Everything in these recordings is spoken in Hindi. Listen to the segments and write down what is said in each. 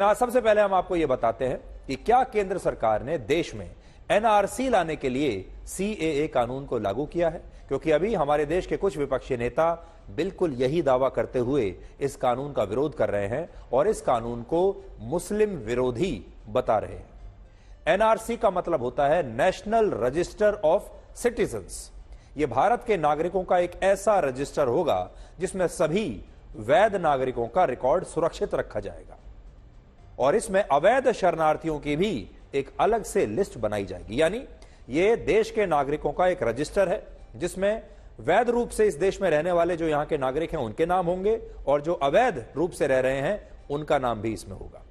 सबसे पहले हम आपको यह बताते हैं कि क्या केंद्र सरकार ने देश में एनआरसी लाने के लिए सीएए कानून को लागू किया है, क्योंकि अभी हमारे देश के कुछ विपक्षी नेता बिल्कुल यही दावा करते हुए इस कानून का विरोध कर रहे हैं और इस कानून को मुस्लिम विरोधी बता रहे हैं। एनआरसी का मतलब होता है नेशनल रजिस्टर ऑफ सिटीजन्स। यह भारत के नागरिकों का एक ऐसा रजिस्टर होगा जिसमें सभी वैध नागरिकों का रिकॉर्ड सुरक्षित रखा जाएगा और इसमें अवैध शरणार्थियों की भी एक अलग से लिस्ट बनाई जाएगी। यानी यह देश के नागरिकों का एक रजिस्टर है जिसमें वैध रूप से इस देश में रहने वाले जो यहां के नागरिक हैं उनके नाम होंगे और जो अवैध रूप से रह रहे हैं उनका नाम भी इसमें होगा।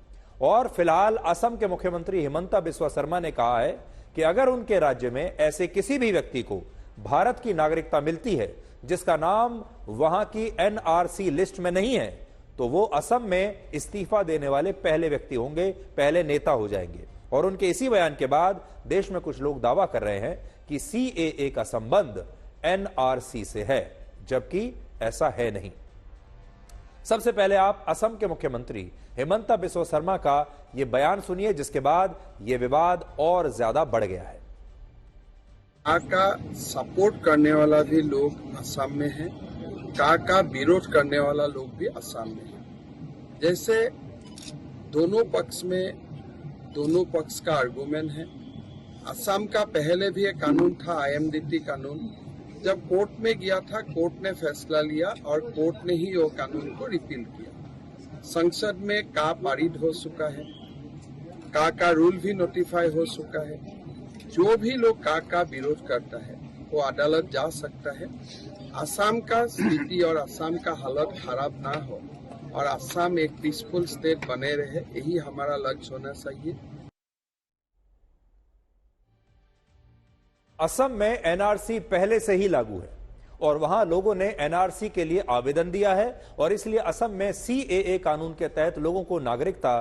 और फिलहाल असम के मुख्यमंत्री हिमंता बिस्वा शर्मा ने कहा है कि अगर उनके राज्य में ऐसे किसी भी व्यक्ति को भारत की नागरिकता मिलती है जिसका नाम वहां की एनआरसी लिस्ट में नहीं है, तो वो असम में इस्तीफा देने वाले पहले व्यक्ति होंगे, पहले नेता हो जाएंगे। और उनके इसी बयान के बाद देश में कुछ लोग दावा कर रहे हैं कि सीएए का संबंध एनआरसी से है, जबकि ऐसा है नहीं। सबसे पहले आप असम के मुख्यमंत्री हिमंता बिस्वा शर्मा का यह बयान सुनिए, जिसके बाद यह विवाद और ज्यादा बढ़ गया है। का सपोर्ट करने वाला भी लोग असम में है, का विरोध करने वाला लोग भी असम में है। जैसे दोनों पक्ष का आर्गुमेंट है। असम का पहले भी एक कानून था, आईएमडीटी कानून। जब कोर्ट में गया था, कोर्ट ने फैसला लिया और कोर्ट ने ही वो कानून को रिपील किया। संसद में का पारित हो चुका है, का रूल भी नोटिफाई हो चुका है। जो भी लोग का विरोध करता है वो अदालत जा सकता है। असम का स्थिति और असम का हालत खराब ना हो और असम एक पीसफुल स्टेट बने रहे, यही हमारा लक्ष्य होना चाहिए। असम में एनआरसी पहले से ही लागू है और वहां लोगों ने एनआरसी के लिए आवेदन दिया है और इसलिए असम में सीएए कानून के तहत लोगों को नागरिकता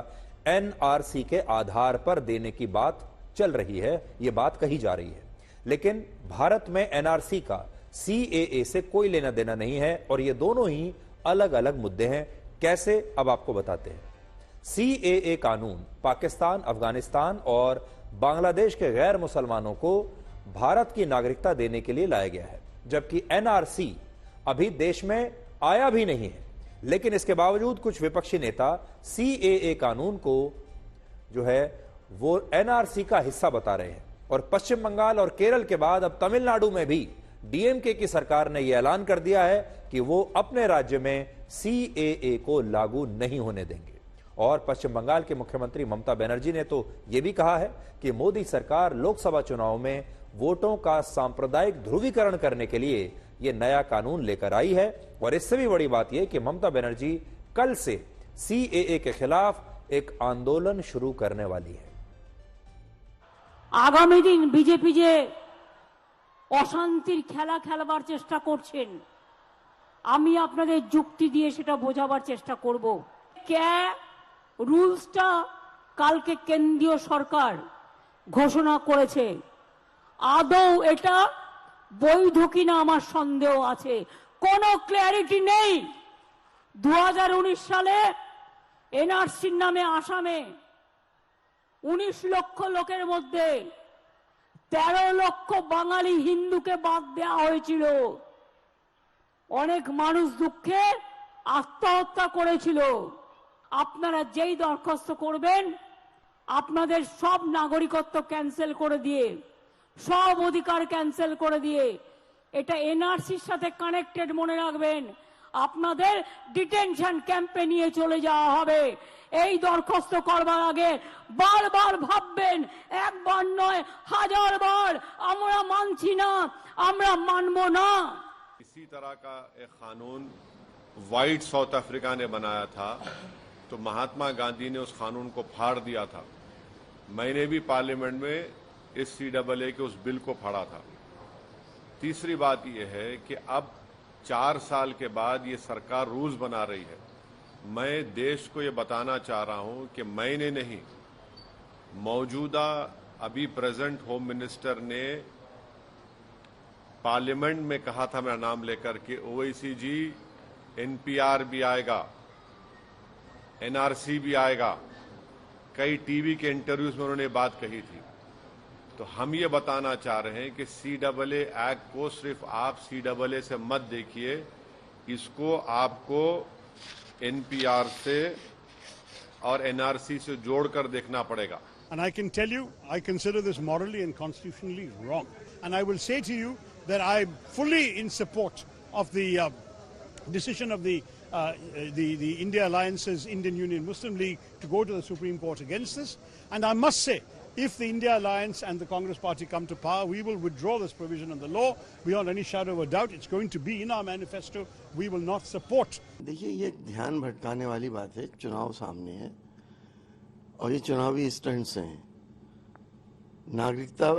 एनआरसी के आधार पर देने की बात चल रही है, यह बात कही जा रही है। लेकिन भारत में एनआरसी का सीएए से कोई लेना देना नहीं है और ये दोनों ही अलग अलग मुद्दे हैं। कैसे, अब आपको बताते हैं। सीएए कानून पाकिस्तान, अफगानिस्तान और बांग्लादेश के गैर मुसलमानों को भारत की नागरिकता देने के लिए लाया गया है, जबकि एनआरसी अभी देश में आया भी नहीं है। लेकिन इसके बावजूद कुछ विपक्षी नेता सीएए कानून को जो है वो एनआरसी का हिस्सा बता रहे हैं और पश्चिम बंगाल और केरल के बाद अब तमिलनाडु में भी डीएमके की सरकार ने यह ऐलान कर दिया है कि वो अपने राज्य में सीएए को लागू नहीं होने देंगे। और पश्चिम बंगाल के मुख्यमंत्री ममता बनर्जी ने तो यह भी कहा है कि मोदी सरकार लोकसभा चुनाव में वोटों का सांप्रदायिक ध्रुवीकरण करने के लिए यह नया कानून लेकर आई है। और इससे भी बड़ी बात यह कि ममता बनर्जी कल से सीएए के खिलाफ एक आंदोलन शुरू करने वाली है। आगामी दिन बीजेपी जे अशांतिर खेला खेलবার চেষ্টা করছেন, আমি আপনাদের যুক্তি দিয়ে সেটা বোঝাবার চেষ্টা করব। রুলসটা কালকে কেন্দ্রীয় সরকার ঘোষণা করেছে, আদৌ এটা বৈধ কিনা আমার সন্দেহ আছে, কোনো ক্ল্যারিটি নেই। 2019 সালে এনআরসির নামে আসামে 19 লক্ষ লোকের মধ্যে 13 লক্ষ বাঙালি হিন্দুকে বাদ দেওয়া হয়েছিল। অনেক মানুষ দুঃখে আত্মহত্যা করেছিল। আপনারা যেই দরখাস্ত করবেন আপনাদের সব নাগরিকত্ব ক্যান্সেল করে দিয়ে, সব অধিকার ক্যান্সেল করে দিয়ে, এটা এনআরসির সাথে কানেক্টেড মনে রাখবেন, আপনাদের ডিটেনশন ক্যাম্পে নিয়ে চলে যাওয়া হবে। এই দরখাস্ত করবার আগে বারবার ভাববেন, একবার নয় হাজার বার। আমরা মানছি না, আমরা মানব না। इसी तरह का एक कानून व्हाइट साउथ अफ्रीका ने बनाया था, तो महात्मा गांधी ने उस कानून को फाड़ दिया था। मैंने भी पार्लियामेंट में इस सीएए के उस बिल को फाड़ा था। तीसरी बात यह है कि अब 4 साल के बाद ये सरकार रूल्स बना रही है। मैं देश को ये बताना चाह रहा हूं कि मैंने नहीं, मौजूदा अभी प्रेजेंट होम मिनिस्टर ने पार्लियामेंट में कहा था, मेरा नाम लेकर के, ओवैसी जी एनपीआर भी आएगा, एनआरसी भी आएगा, कई टीवी के इंटरव्यूज में उन्होंने बात कही थी। तो हम ये बताना चाह रहे हैं कि CAA एक्ट को सिर्फ आप CAA से मत देखिए, इसको आपको NPR से और NRC से जोड़कर देखना पड़ेगा। And I can tell you, I consider this morally and constitutionally wrong. And I will say to you that I'm fully in support of the decision of the India Alliance's Indian Union Muslim League to go to the Supreme Court against this. And I must say, if the India Alliance and the Congress Party come to power, we will withdraw this provision in the law beyond any shadow of a doubt. It's going to be in our manifesto. We will not support. देखिए, ये ध्यान भटकाने वाली बात है। चुनाव सामने है और ये चुनावी स्टंट्स हैं। नागरिकता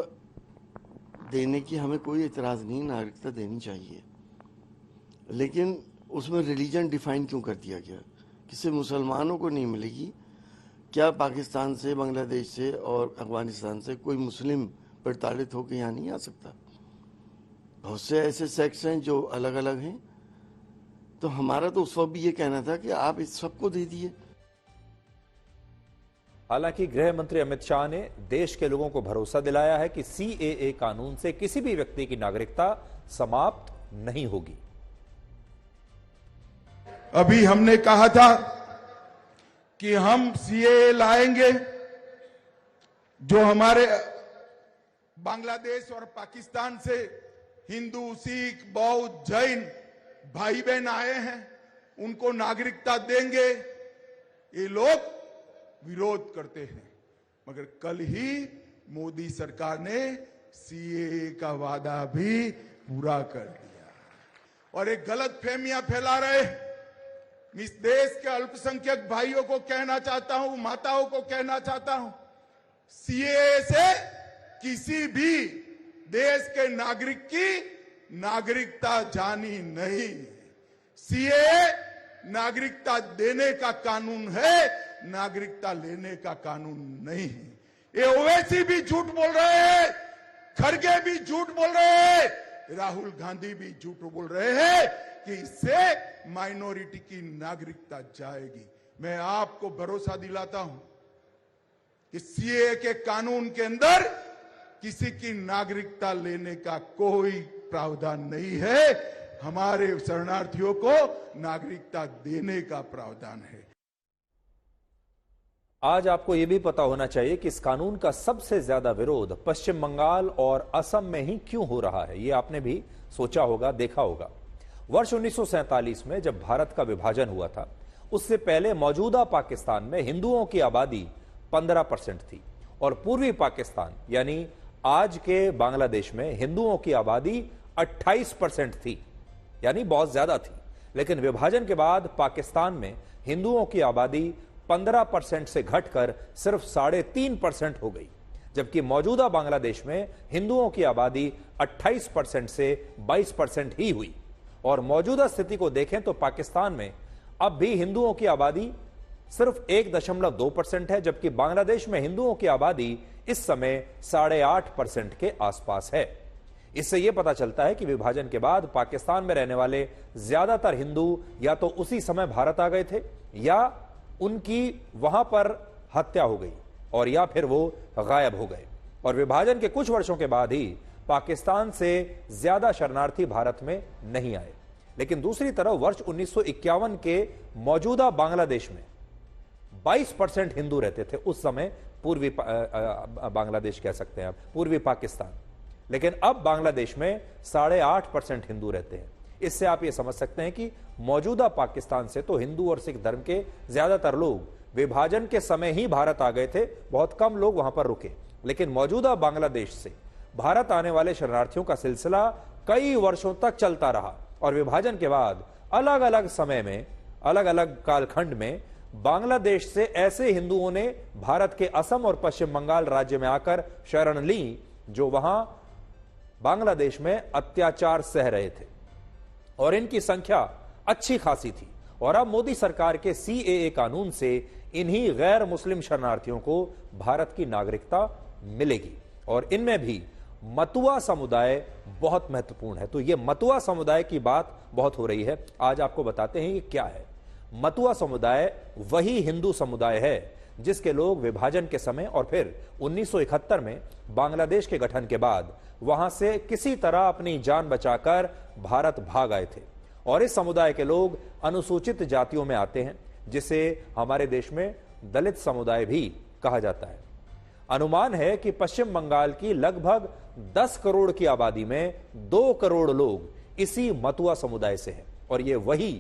देने की हमें कोई एतराज नहीं, नागरिकता देनी चाहिए, लेकिन उसमें रिलीजन डिफाइन क्यों कर दिया गया? किसी मुसलमानों को नहीं मिलेगी क्या? पाकिस्तान से, बांग्लादेश से और अफगानिस्तान से कोई मुस्लिम प्रताड़ित होकर यहाँ नहीं आ सकता? बहुत से ऐसे सेक्ट्स हैं जो अलग अलग हैं। तो हमारा तो उस वक्त भी ये कहना था कि आप इस सबको दे दिए। हालांकि गृह मंत्री अमित शाह ने देश के लोगों को भरोसा दिलाया है कि CAA कानून से किसी भी व्यक्ति की नागरिकता समाप्त नहीं होगी। अभी हमने कहा था कि हम CAA लाएंगे जो हमारे बांग्लादेश और पाकिस्तान से हिंदू, सिख, बौद्ध, जैन भाई बहन आए हैं, उनको नागरिकता देंगे। ये लोग विरोध करते हैं, मगर कल ही मोदी सरकार ने CAA का वादा भी पूरा कर दिया। और एक गलत फहमियां फैला रहे। इस देश के अल्पसंख्यक भाइयों को कहना चाहता हूं, माताओं को कहना चाहता हूं, CAA से किसी भी देश के नागरिक की नागरिकता जानी नहीं। CAA नागरिकता देने का कानून है, नागरिकता लेने का कानून नहीं है। ये ओवैसी भी झूठ बोल रहे हैं, खड़गे भी झूठ बोल रहे हैं, राहुल गांधी भी झूठ बोल रहे हैं कि इससे माइनॉरिटी की नागरिकता जाएगी। मैं आपको भरोसा दिलाता हूं कि CAA के कानून के अंदर किसी की नागरिकता लेने का कोई प्रावधान नहीं है। हमारे शरणार्थियों को नागरिकता देने का प्रावधान है। आज आपको यह भी पता होना चाहिए कि इस कानून का सबसे ज्यादा विरोध पश्चिम बंगाल और असम में ही क्यों हो रहा है। यह आपने भी सोचा होगा, देखा होगा। वर्ष 1947 में जब भारत का विभाजन हुआ था, उससे पहले मौजूदा पाकिस्तान में हिंदुओं की आबादी 15% थी और पूर्वी पाकिस्तान यानी आज के बांग्लादेश में हिंदुओं की आबादी 28% थी, यानी बहुत ज्यादा थी। लेकिन विभाजन के बाद पाकिस्तान में हिंदुओं की आबादी 15% से घटकर सिर्फ 3.5% हो गई, जबकि मौजूदा बांग्लादेश में हिंदुओं की आबादी 28% से 22% ही हुई। और मौजूदा स्थिति को देखें तो पाकिस्तान में अब भी हिंदुओं की आबादी सिर्फ 1.2% है, जबकि बांग्लादेश में हिंदुओं की आबादी इस समय 8.5% के आसपास है। इससे यह पता चलता है कि विभाजन के बाद पाकिस्तान में रहने वाले ज्यादातर हिंदू या तो उसी समय भारत आ गए थे, या उनकी वहां पर हत्या हो गई, और या फिर वो गायब हो गए। और विभाजन के कुछ वर्षों के बाद ही पाकिस्तान से ज्यादा शरणार्थी भारत में नहीं आए। लेकिन दूसरी तरफ वर्ष 1951 के मौजूदा बांग्लादेश में 22% हिंदू रहते थे। उस समय पूर्वी बांग्लादेश कह सकते हैं आप, पूर्वी पाकिस्तान। लेकिन अब बांग्लादेश में 8.5% हिंदू रहते हैं। इससे आप ये समझ सकते हैं कि मौजूदा पाकिस्तान से तो हिंदू और सिख धर्म के ज्यादातर लोग विभाजन के समय ही भारत आ गए थे, बहुत कम लोग वहां पर रुके। लेकिन मौजूदा बांग्लादेश से भारत आने वाले शरणार्थियों का सिलसिला कई वर्षों तक चलता रहा और विभाजन के बाद अलग अलग समय में, अलग अलग कालखंड में बांग्लादेश से ऐसे हिंदुओं ने भारत के असम और पश्चिम बंगाल राज्य में आकर शरण ली जो वहां बांग्लादेश में अत्याचार सह रहे थे, और इनकी संख्या अच्छी खासी थी। और अब मोदी सरकार के CAA कानून से इन्हीं गैर मुस्लिम शरणार्थियों को भारत की नागरिकता मिलेगी, और इनमें भी मतुआ समुदाय बहुत महत्वपूर्ण है। तो यह मतुआ समुदाय की बात बहुत हो रही है। आज आपको बताते हैं ये क्या है। मतुआ समुदाय वही हिंदू समुदाय है जिसके लोग विभाजन के समय और फिर 1971 में बांग्लादेश के गठन के बाद वहां से किसी तरह अपनी जान बचाकर भारत भाग आए थे। और इस समुदाय के लोग अनुसूचित जातियों में आते हैं, जिसे हमारे देश में दलित समुदाय भी कहा जाता है। अनुमान है कि पश्चिम बंगाल की लगभग 10 करोड़ की आबादी में 2 करोड़ लोग इसी मतुआ समुदाय से हैं। और ये वही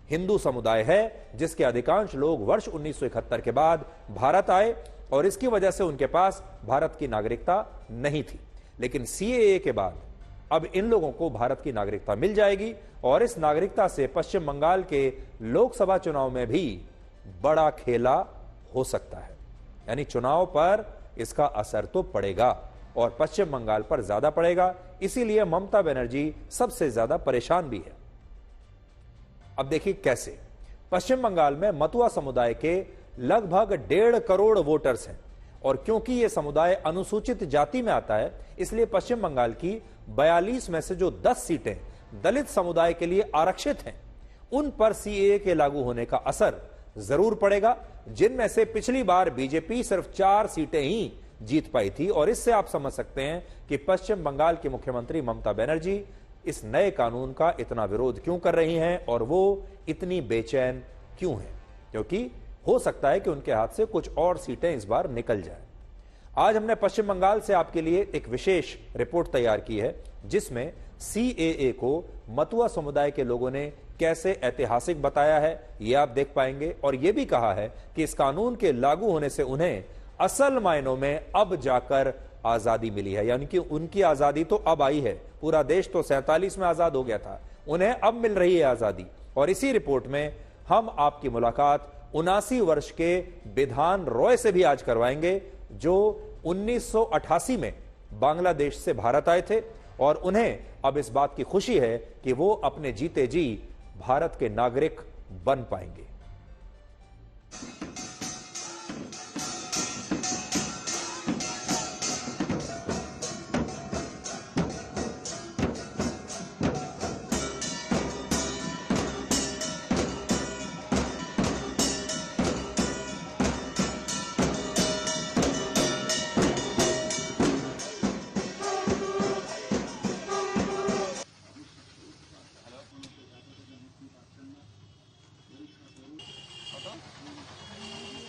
हिंदू समुदाय है जिसके अधिकांश लोग वर्ष 1971 के बाद भारत आए और इसकी वजह से उनके पास भारत की नागरिकता नहीं थी। लेकिन सीएए के बाद अब इन लोगों को भारत की नागरिकता मिल जाएगी और इस नागरिकता से पश्चिम बंगाल के लोकसभा चुनाव में भी बड़ा खेला हो सकता है। यानी चुनाव पर इसका असर तो पड़ेगा और पश्चिम बंगाल पर ज्यादा पड़ेगा। इसीलिए ममता बनर्जी सबसे ज्यादा परेशान भी है। अब देखिए कैसे। पश्चिम बंगाल में मतुआ समुदाय के लगभग 1.5 करोड़ वोटर्स हैं और क्योंकि यह समुदाय अनुसूचित जाति में आता है, इसलिए पश्चिम बंगाल की 42 में से जो 10 सीटें दलित समुदाय के लिए आरक्षित हैं, उन पर सीएए के लागू होने का असर जरूर पड़ेगा, जिनमें से पिछली बार बीजेपी सिर्फ 4 सीटें ही जीत पाई थी। और इससे आप समझ सकते हैं कि पश्चिम बंगाल की मुख्यमंत्री ममता बनर्जी इस नए कानून का इतना विरोध क्यों कर रही हैं और वो इतनी बेचैन क्यों हैं, क्योंकि हो सकता है कि उनके हाथ से कुछ और सीटें इस बार निकल जाएं। आज हमने पश्चिम बंगाल से आपके लिए एक विशेष रिपोर्ट तैयार की है, जिसमें सीएए को मतुआ समुदाय के लोगों ने कैसे ऐतिहासिक बताया है, यह आप देख पाएंगे। और यह भी कहा है कि इस कानून के लागू होने से उन्हें असल मायनों में अब जाकर आजादी मिली है, यानी कि उनकी आजादी तो अब आई है। पूरा देश तो 47 में आजाद हो गया था, उन्हें अब मिल रही है आजादी। और इसी रिपोर्ट में हम आपकी मुलाकात 79 वर्ष के विधान रॉय से भी आज करवाएंगे, जो 1988 में बांग्लादेश से भारत आए थे और उन्हें अब इस बात की खुशी है कि वो अपने जीते जी भारत के नागरिक बन पाएंगे।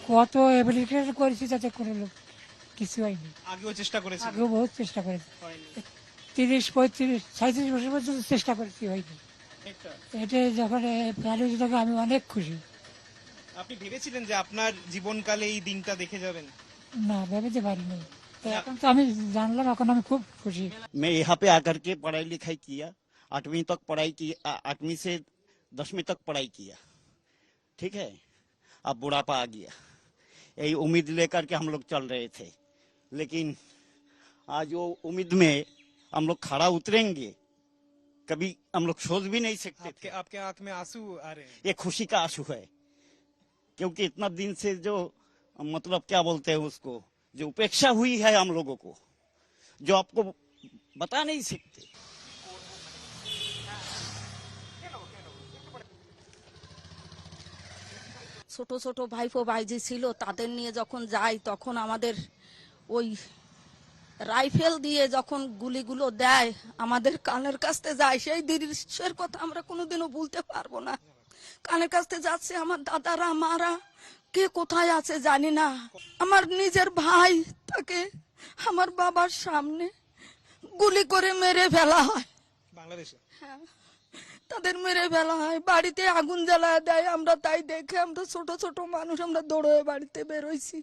কত অ্যাবিলিটি করেছি যাতে করে লোক কিছু হয়নি। আগেও চেষ্টা করেছি, আগেও বহুত চেষ্টা করেছি, 30, 35, 37 বছর পর্যন্ত চেষ্টা করেছি, হয়নি। এটা যখন ভ্যালু থাকে আমি অনেক খুশি। আপনি ভেবেছিলেন যে আপনার জীবনকালে এই দিনটা দেখে যাবেন? না, ভেবেতে পারিনি। তো এখন তো আমি জানলাম, এখন আমি খুব খুশি। मैं यहाँ पे आकर के पढ़ाई लिखाई किया, 8वीं तक पढ़ाई की, 8वीं से 10वीं तक पढ़ाई किया, ठीक है। अब बुढ़ापा आ गया, यही उम्मीद लेकर के हम लोग चल रहे थे, लेकिन आज वो उम्मीद में हम लोग खड़ा उतरेंगे कभी हम लोग सोच भी नहीं सकते थे। आपके आंख में आंसू आ रहे हैं? ये खुशी का आंसू है, क्योंकि इतना दिन से जो मतलब क्या बोलते हैं उसको, जो उपेक्षा हुई है हम लोगों को, जो आपको बता नहीं सकते। ছোট ছোট ভাইপো ভাইজি ছিল, তাদের নিয়ে যখন যাই তখন আমাদের ওই রাইফেল দিয়ে যখন গুলিগুলো দেয় আমাদের কানের কাছে যায়, সেই দৃশ্যের কথা আমরা কোনোদিনও ভুলতে পারবো না। কানের কাছে যাচ্ছে আমার দাদারা, মারা, কে কোথায় আছে জানি না। আমার নিজের ভাই, তাকে আমার বাবার সামনে গুলি করে মেরে ফেলা হয় বাংলাদেশে। হ্যাঁ, তাদের মেরে ফেলা হয়, বাড়িতে আগুন জ্বালায় দেয়। আমরা তাই দেখে আমরা ছোট ছোট মানুষ আমরা দৌড়ে বাড়িতে বেরোইছি।